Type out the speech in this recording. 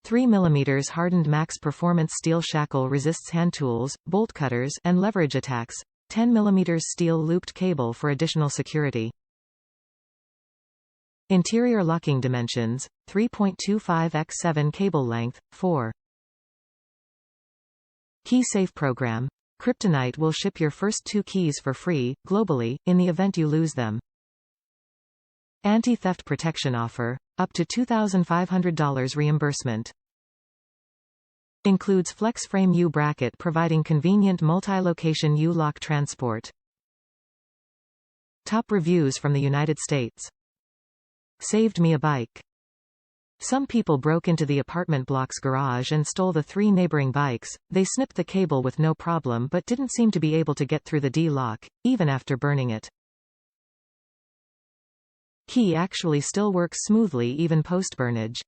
3 mm hardened max performance steel shackle resists hand tools, bolt cutters, and leverage attacks. 10 mm steel looped cable for additional security. Interior locking dimensions, 3.25 x 7 cable length, 4. Key safe program. Kryptonite will ship your first 2 keys for free, globally, in the event you lose them. Anti-theft protection offer, up to $2,500 reimbursement. Includes FLEXFRAME-U bracket providing convenient multi-location U-lock transport. Top reviews from the United States. Saved me a bike. Some people broke into the apartment block's garage and stole the 3 neighboring bikes. They snipped the cable with no problem but didn't seem to be able to get through the D-lock, even after burning it. Key actually still works smoothly even post-burnage.